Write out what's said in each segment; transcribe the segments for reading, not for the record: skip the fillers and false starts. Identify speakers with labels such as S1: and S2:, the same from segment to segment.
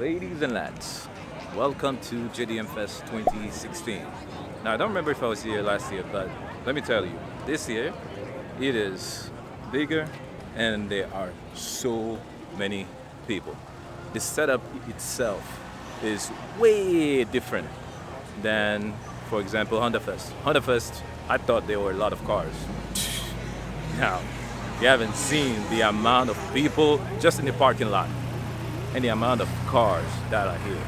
S1: Ladies and lads, welcome to JDM Fest 2016. Now, I don't remember if I was here last year, but let me tell you, this year it is bigger and there are so many people. The setup itself is way different than, for example, Honda Fest. Honda Fest, I thought there were a lot of cars. Now, you haven't seen the amount of people just in the parking lot and the amount of cars that are here.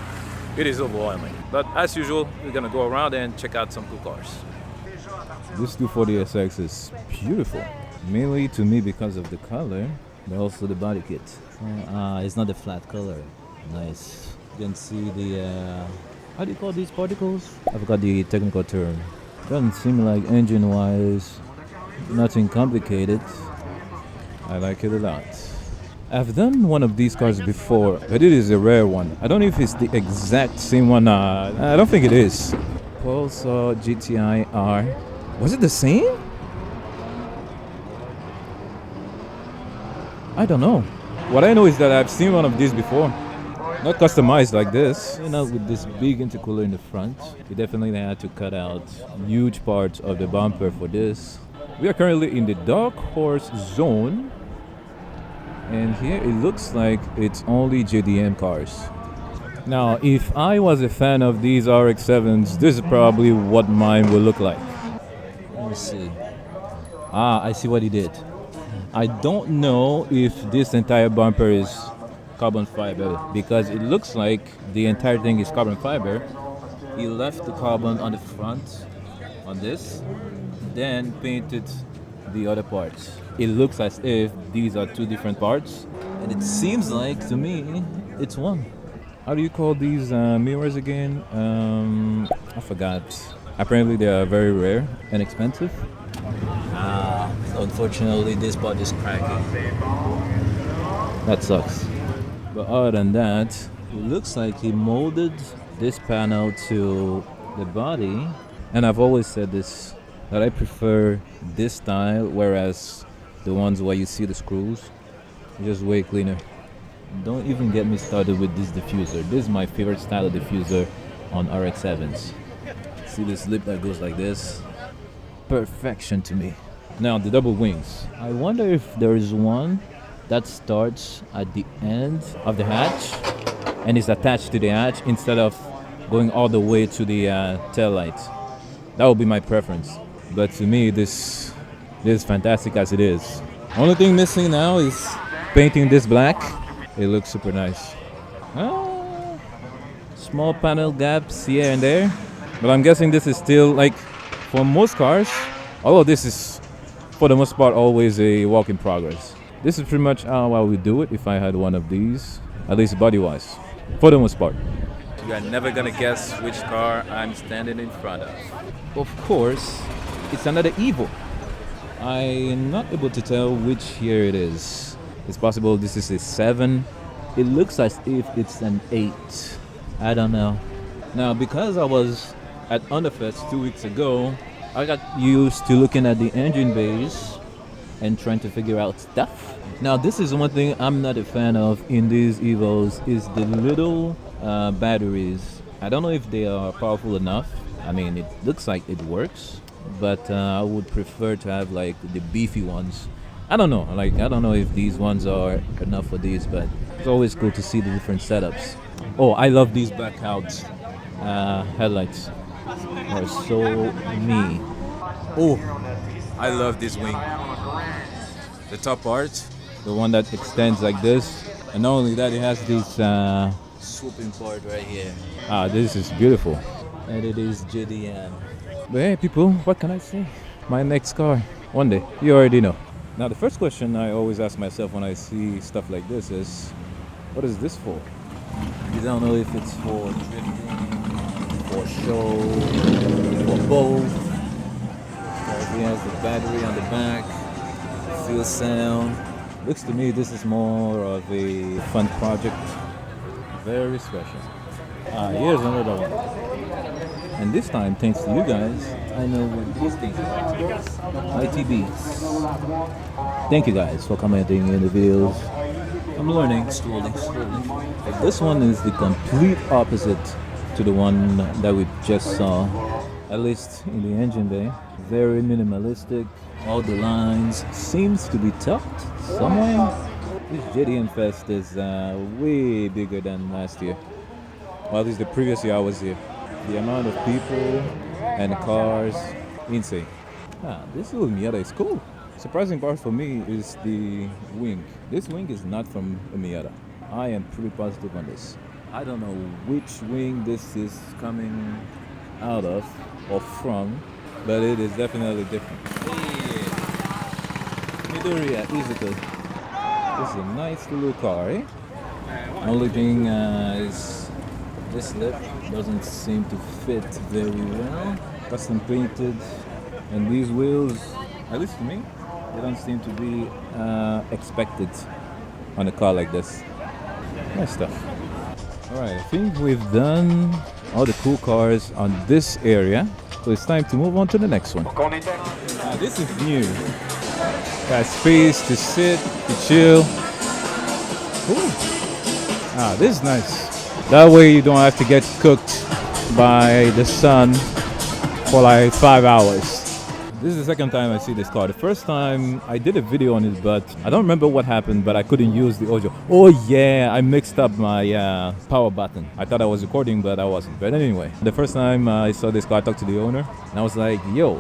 S1: It is overwhelming. But as usual, we're gonna go around and check out some cool cars.
S2: This 240SX is beautiful, mainly to me because of the color, but also the body kit.
S3: It's not a flat color. Nice. You can see the how do you call these particles? I forgot the technical term.
S2: Doesn't seem like engine-wise, nothing complicated. I like it a lot. I've done one of these cars before, but it is a rare one. I don't know if it's the exact same one. I don't think it is. Paul saw GTI-R. Was it the same? I don't know. What I know is that I've seen one of these before. Not customized like this.
S3: You know, with this big intercooler in the front, we definitely had to cut out huge parts of the bumper for this.
S2: We are currently in the Dark Horse zone. And here it looks like it's only JDM cars. Now, if I was a fan of these RX-7s, this is probably what mine will look like.
S3: Let me see. I see what he did.
S2: I don't know if this entire bumper is carbon fiber because it looks like the entire thing is carbon fiber.
S3: He left the carbon on the front, on this, then painted the other parts.
S2: It looks as if these are two different parts.
S3: And it seems like, to me, it's one.
S2: How do you call these mirrors again? I forgot. Apparently they are very rare and expensive.
S3: Unfortunately, this part is cracking.
S2: That sucks. But other than that,
S3: It looks like he molded this panel to the body.
S2: and I've always said this, that I prefer this style, whereas the ones where you see the screws, just way cleaner.
S3: Don't even get me started with this diffuser. This is my favorite style of diffuser on RX-7s. See this lip that goes like this?
S2: Perfection to me. Now the double wings.
S3: I wonder if there is one that starts at the end of the hatch
S2: And it's attached to the hatch instead of going all the way to the tail light. That would be my preference. But to me, this is fantastic as it is. Only thing missing now is painting this black. It looks super nice. Small panel gaps here and there. But I'm guessing this is still, like, for most cars, all of this is, for the most part, always a work in progress. This is pretty much how I would do it if I had one of these, at least body-wise, for the most part.
S1: You are never gonna guess which car I'm standing in front of.
S2: Of course, it's another Evo. I'm not able to tell which year it is. It's possible this is a 7.
S3: It looks as if it's an 8. I don't know.
S2: Now, because I was at Underfest 2 weeks ago, I got used to looking at the engine bays and trying to figure out stuff. Now, this is one thing I'm not a fan of in these Evos is the little batteries. I don't know if they are powerful enough. I mean, it looks like it works, but I would prefer to have like the beefy ones. I don't know. I don't know if these ones are enough for these, but it's always cool to see the different setups. Oh, I love these blackout headlights. They're so me.
S1: Oh, I love this wing. The top part,
S2: The one that extends like this, and not only that, it has this.
S3: Swooping part right here.
S2: This is beautiful.
S3: And it is JDM.
S2: But hey, people, what can I say? My next car, one day, you already know. Now, the first question I always ask myself when I see stuff like this is, what is this for?
S3: You don't know if it's for drifting, for show, for both. He has the battery on the back, fuel sound.
S2: Looks to me this is more of a fun project. Very special. Here's another one. And this time, thanks to you guys, I know what these things are. ITBs. Thank you guys for commenting in the videos. I'm learning slowly, slowly. But this one is the complete opposite to the one that we just saw, at least in the engine bay. Very minimalistic. All the lines seems to be tucked somewhere. This JDM Fest is way bigger than last year. Well, at least the previous year I was here. The amount of people and cars, insane. This little Miata is cool. Surprising part for me is the wing. This wing is not from a Miata. I am pretty positive on this. I don't know which wing this is coming out of or from, but it is definitely different. Hey, Midoriya, Izuku. This is a nice little car, eh? Only thing is this lip doesn't seem to fit very well. Custom painted, and these wheels, at least to me, they don't seem to be expected on a car like this. Nice stuff. Alright, I think we've done all the cool cars on this area, so it's time to move on to the next one. This is new. Got space to sit, to chill. Ooh. This is nice. That way you don't have to get cooked by the sun for like 5 hours. This is the second time I see this car. The first time I did a video on it, but I don't remember what happened, but I couldn't use the audio. Oh yeah, I mixed up my power button. I thought I was recording, but I wasn't. But anyway, the first time I saw this car, I talked to the owner, and I was like, yo,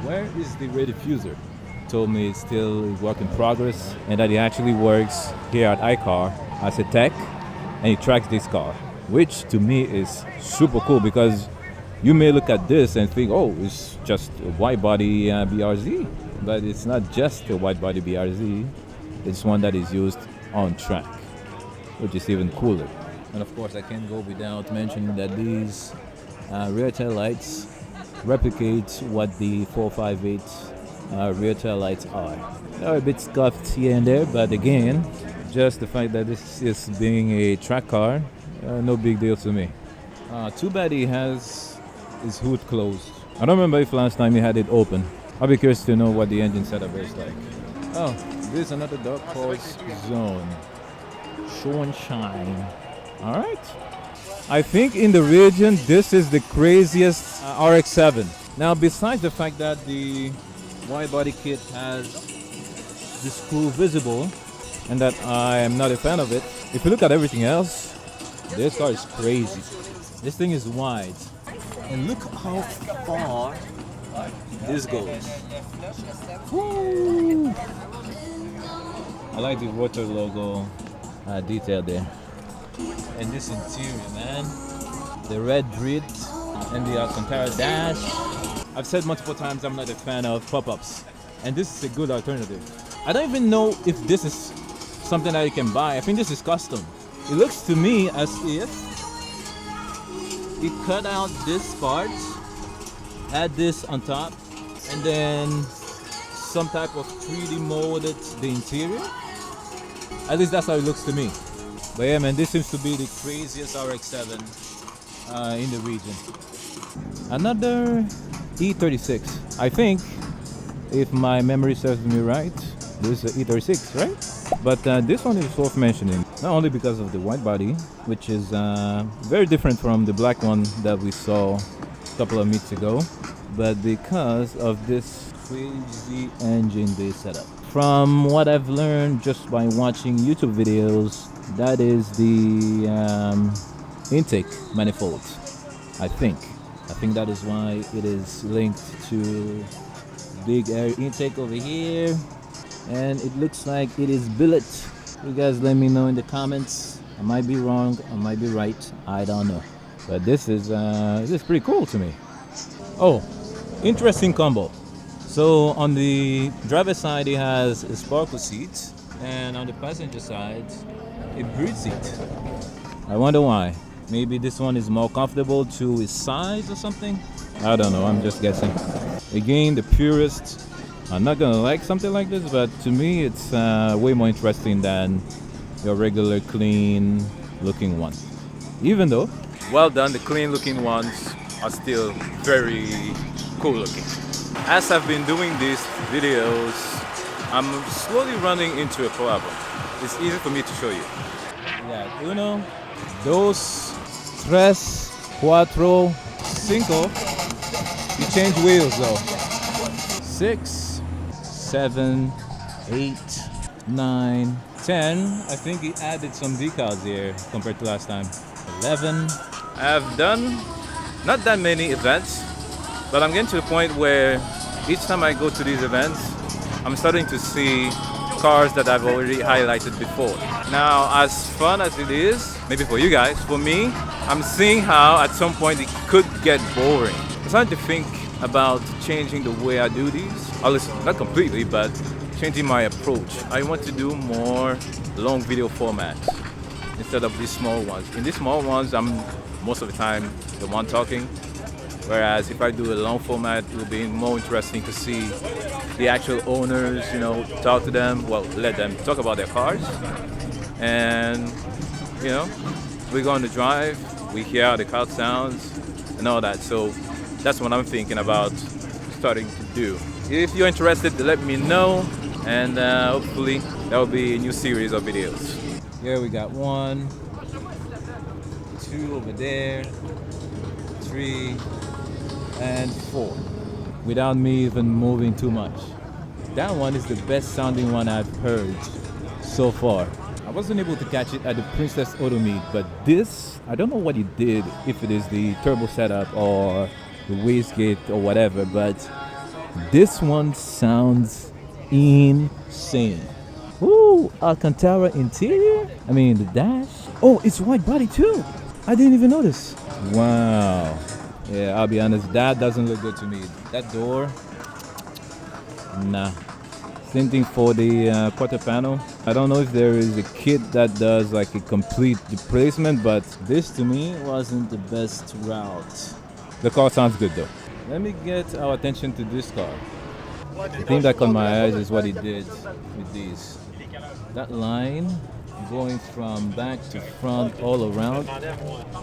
S2: where is the rear diffuser? He told me it's still a work in progress, and that he actually works here at iCar as a tech, and he tracks this car, which to me is super cool because you may look at this and think, oh, it's just a wide body BRZ. But it's not just a wide body BRZ. It's one that is used on track, which is even cooler. And of course, I can't go without mentioning that these rear tail lights replicate what the 458 rear tail lights are. They're a bit scuffed here and there, but again, just the fact that this is being a track car, no big deal to me. Too bad he has his hood closed. I don't remember if last time he had it open. I'll be curious to know what the engine setup is like. Oh, this is another dark horse zone. Show and shine. Alright. I think in the region this is the craziest RX-7. Now besides the fact that the wide body kit has the screw visible and that I am not a fan of it, if you look at everything else, this car is crazy. This thing is wide. And look how far this goes. Woo! I like the water logo detail there. And this interior, man. The red grid and the Alcantara dash. I've said multiple times I'm not a fan of pop-ups. And this is a good alternative. I don't even know if this is something that you can buy. I think this is custom. It looks to me as if you cut out this part, add this on top, and then some type of 3D molded the interior. At least that's how it looks to me. But yeah, man, this seems to be the craziest RX-7 in the region. Another E36. I think, if my memory serves me right, this is an E36, right? But this one is worth mentioning, not only because of the white body, which is very different from the black one that we saw a couple of minutes ago, but because of this crazy engine bay setup. From what I've learned just by watching YouTube videos, that is the intake manifold, I think. I think that is why it is linked to big air intake over here. And it looks like it is billet. You guys let me know in the comments. I might be wrong, I might be right, I don't know. But this is pretty cool to me. Oh, interesting combo. So on the driver's side it has a sparkle seat, and on the passenger side a breeze seat. I wonder why. Maybe this one is more comfortable to its size or something? I don't know, I'm just guessing. Again, the purists are not gonna like something like this, but to me it's way more interesting than your regular clean looking one. Even though,
S1: Well done, the clean looking ones are still very cool looking. As I've been doing these videos, I'm slowly running into a problem. it's easy for me to show you.
S2: Yeah, uno, dos, tres, cuatro, cinco. You change wheels though. 6, 7, 8, 9, 10. I think he added some decals here compared to last time. 11.
S1: I've done not that many events, but I'm getting to the point where each time I go to these events, I'm starting to see cars that I've already highlighted before. Now, as fun as it is, maybe for you guys, for me, I'm seeing how at some point it could get boring. I'm starting to think about changing the way I do these. At least not completely, but changing my approach. I want to do more long video formats instead of these small ones. In these small ones, I'm most of the time the one talking. Whereas if I do a long format, it will be more interesting to see the actual owners, you know, talk to them, well, let them talk about their cars. And, you know, we go on the drive, we hear how the car sounds and all that. So that's what I'm thinking about starting to do. If you're interested, let me know. And hopefully there will be a new series of videos.
S2: Here we got 1, 2 over there, 3, and 4. Without me even moving too much. That one is the best sounding one I've heard so far. I wasn't able to catch it at the Princess Auto Meet, but this, I don't know what he did, if it is the turbo setup or the wastegate or whatever, but this one sounds insane. Ooh, Alcantara interior? I mean, the dash. Oh, it's white body too. I didn't even notice. Wow. Yeah, I'll be honest, that doesn't look good to me. That door, nah. Same thing for the quarter panel. I don't know if there is a kit that does like a complete replacement, but this to me wasn't the best route. The car sounds good though. Let me get our attention to this car. The thing that caught my eyes is what he did with these. That line going from back to front all around,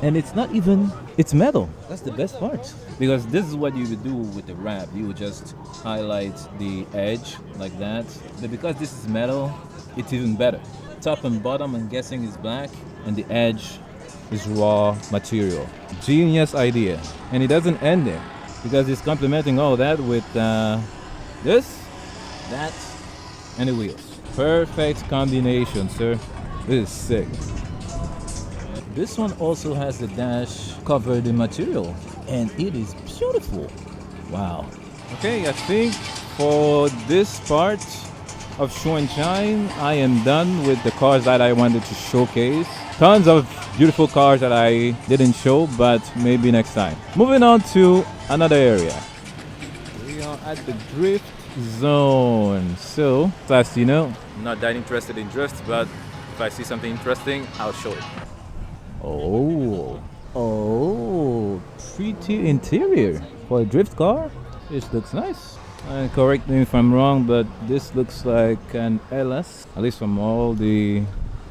S2: and it's not even, it's metal. That's the best part, because this is what you would do with the wrap. You would just highlight the edge like that, but because this is metal, it's even better. Top and bottom, I'm guessing, is black, and the edge is raw material. Genius idea. And it doesn't end there, because it's complementing all that with this, that, and the wheels. Perfect combination, sir. This is sick. This one also has the dash covered in material, and it is beautiful. Wow. Okay, I think for this part of Show and Shine, I am done with the cars that I wanted to showcase. Tons of beautiful cars that I didn't show, but maybe next time. Moving on to another area. We are at the drift zone. So, as you know,
S1: I'm not that interested in drifts, but if I see something interesting, I'll show it.
S2: Oh, pretty interior for a drift car. This looks nice. And correct me if I'm wrong, but this looks like an LS. At least from all the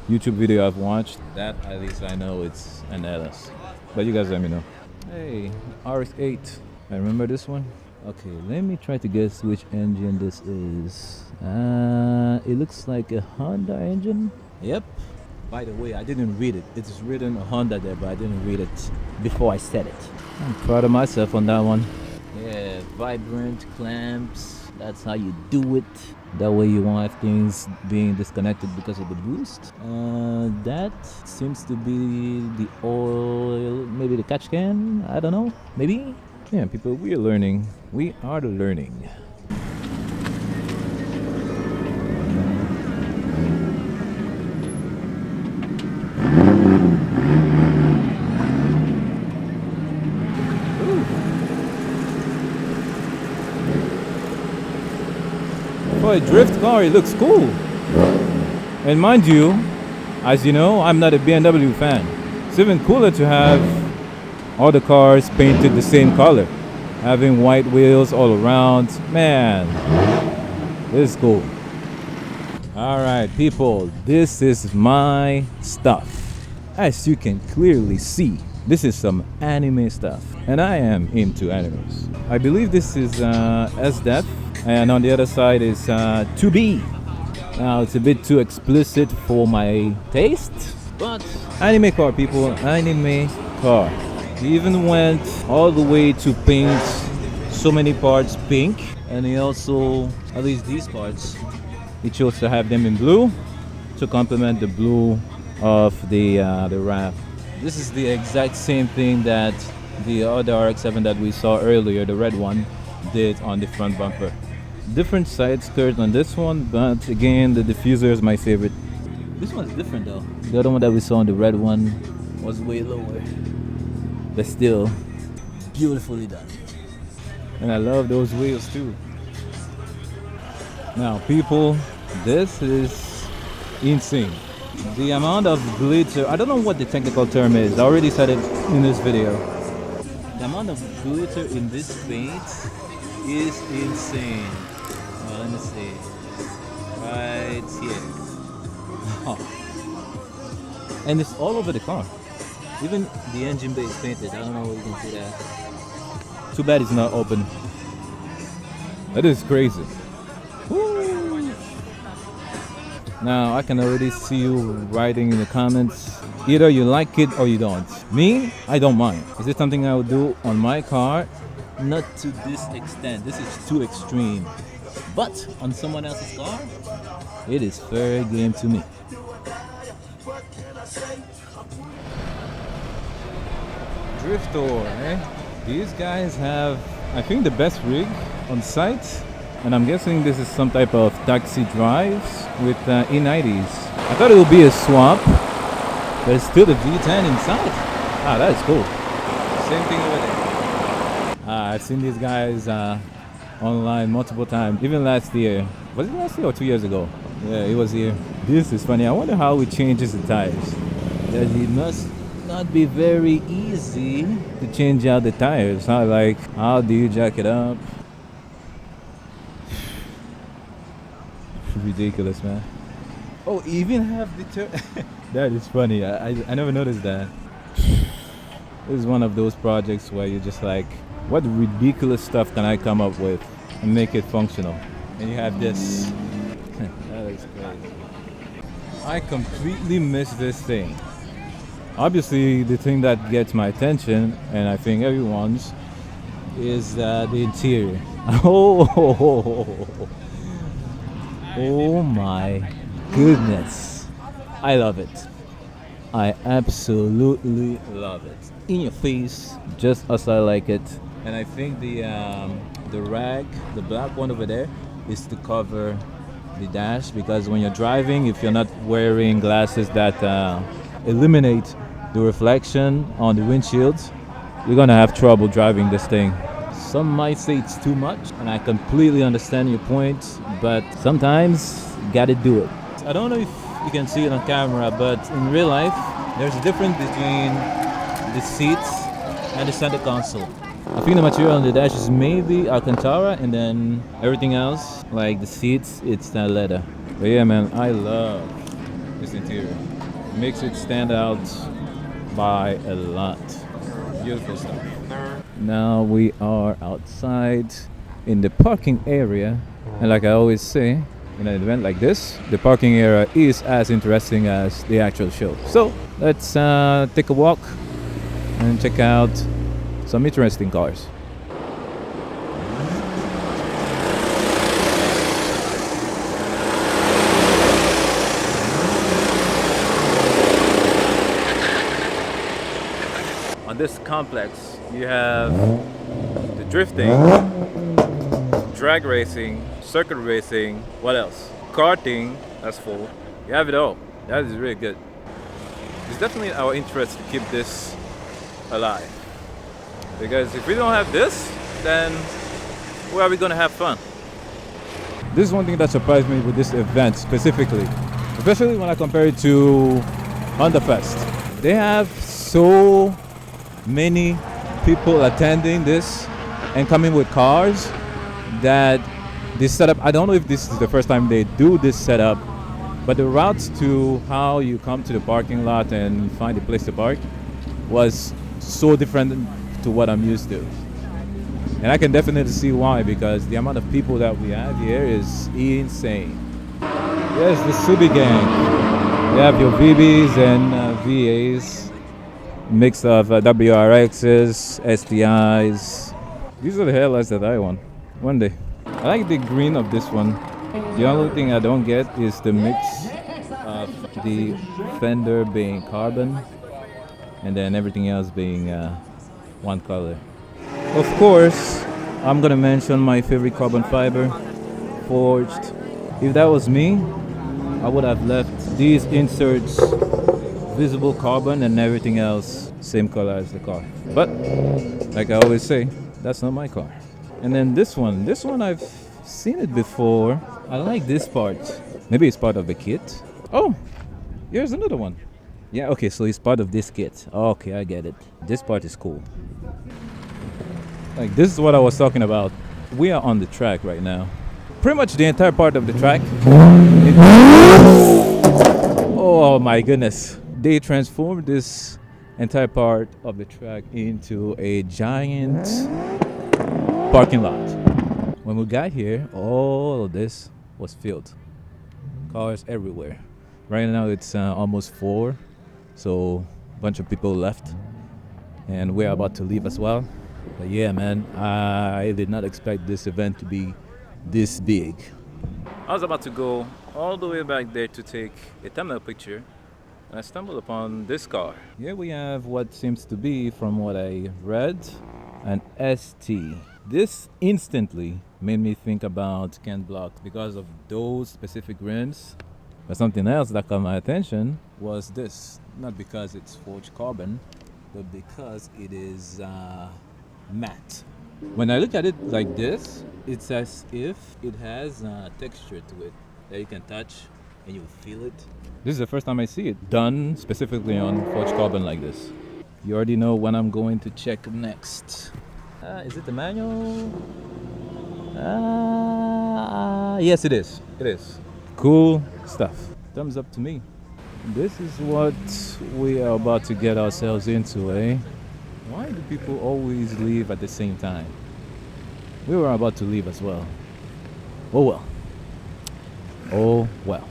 S2: YouTube video I've watched, that at least I know it's an LS. But you guys let me know. Hey, RX-8. I remember this one. Okay, let me try to guess which engine this is. It looks like a Honda engine. Yep. By the way, I didn't read it. It's written Honda there, but I didn't read it before I said it. I'm proud of myself on that one. Yeah, vibrant clamps. That's how you do it. That way you won't have things being disconnected because of the boost. That seems to be the oil, maybe the catch can. I don't know. Maybe. Yeah, people, we are learning. We are learning. For a drift car, it looks cool. And mind you, as you know, I'm not a BMW fan. It's even cooler to have all the cars painted the same color. Having white wheels all around. Man, this is cool. Alright people, this is my stuff. As you can clearly see, this is some anime stuff. And I am into animes. I believe this is SDEF. And on the other side is 2B. Now it's a bit too explicit for my taste, but anime car, people, anime car. He even went all the way to paint so many parts pink, and he also, at least these parts, he chose to have them in blue to complement the blue of the wrap. This is the exact same thing that the other RX-7 that we saw earlier, the red one, did on the front bumper. Different side skirt on this one, but again, the diffuser is my favorite. This one's different though. The other one that we saw on the red one was way lower, but still beautifully done. And I love those wheels too. Now people, this is insane. The amount of glitter, I don't know what the technical term is, I already said it in this video. The amount of glitter in this paint is insane. Well, let me see. Right here. And it's all over the car. Even the engine bay is painted. I don't know if you can see that. Too bad it's not open. That is crazy. Woo. Now I can already see you writing in the comments. Either you like it or you don't. Me, I don't mind. Is this something I would do on my car? Not to this extent. This is too extreme. But on someone else's car, it is fair game to me. Driftor, eh? These guys have, I think, the best rig on site, and I'm guessing this is some type of taxi drives with E90s. I thought it would be a swap, but it's still the V10 inside. Ah, that is cool. Same thing over there. I've seen these guys online multiple times, even last year. Was it last year or 2 years ago? Yeah, it was here. This is funny. I wonder how it changes the tires. Because it must not be very easy to change out the tires. How do you jack it up? Ridiculous, man. Oh, even have the that is funny. I never noticed that. This is one of those projects where you're just like, what ridiculous stuff can I come up with and make it functional? And you have this. That is crazy. I completely missed this thing. Obviously, the thing that gets my attention, and I think everyone's, is the interior. Oh my goodness. I love it. I absolutely love it. In your face, just as I like it. And I think the rag, the black one over there, is to cover the dash, because when you're driving, if you're not wearing glasses that eliminate the reflection on the windshield, you're gonna have trouble driving this thing. Some might say it's too much, and I completely understand your point, but sometimes you gotta do it. I don't know if you can see it on camera, but in real life, there's a difference between the seats and the center console. I think the material on the dash is maybe Alcantara, and then everything else, like the seats, it's leather. But yeah, man, I love this interior. It makes it stand out by a lot. Beautiful stuff. Now we are outside in the parking area, and like I always say, in an event like this, the parking area is as interesting as the actual show. So let's take a walk and check out some interesting cars. On this complex, you have the drifting, drag racing, circuit racing, what else? Karting, that's full. You have it all. That is really good. It's definitely our interest to keep this alive. Because if we don't have this, then where are we going to have fun? This is one thing that surprised me with this event specifically, especially when I compare it to Honda Fest. They have so many people attending this and coming with cars that this setup, I don't know if this is the first time they do this setup, but the routes to how you come to the parking lot and find a place to park was so different to what I'm used to. And I can definitely see why, because the amount of people that we have here is insane. Yes, the Subi gang. You have your VBs and VAs, mix of WRXs, STIs. These are the headlights that I want one day. I like the green of this one. The only thing I don't get is the mix of the fender being carbon and then everything else being one color. Of course, I'm gonna mention my favorite carbon fiber, forged. If that was me, I would have left these inserts visible carbon and everything else same color as the car. But like I always say, that's not my car. And then this one I've seen it before. I like this part. Maybe it's part of the kit. Oh, here's another one. Yeah, okay, so it's part of this kit. Okay, I get it. This part is cool. Like, this is what I was talking about. We are on the track right now. Pretty much the entire part of the track. Oh my goodness. They transformed this entire part of the track into a giant parking lot. When we got here, all of this was filled. Cars everywhere. Right now it's almost 4, so a bunch of people left, and we're about to leave as well. But yeah, man, I did not expect this event to be this big.
S1: I was about to go all the way back there to take a thumbnail picture, and I stumbled upon this car.
S2: Here we have what seems to be, from what I read, an ST. This instantly made me think about Ken Block because of those specific rims. But something else that caught my attention was this. Not because it's forged carbon, but because it is matte. When I look at it like this, it's as if it has texture to it that you can touch and you feel it. This is the first time I see it done specifically on forged carbon like this. You already know when I'm going to check next. Is it the manual? Yes, it is. It is. Cool stuff. Thumbs up to me. This is what we are about to get ourselves into, eh? Why do people always leave at the same time? We were about to leave as well. Oh well. Oh well.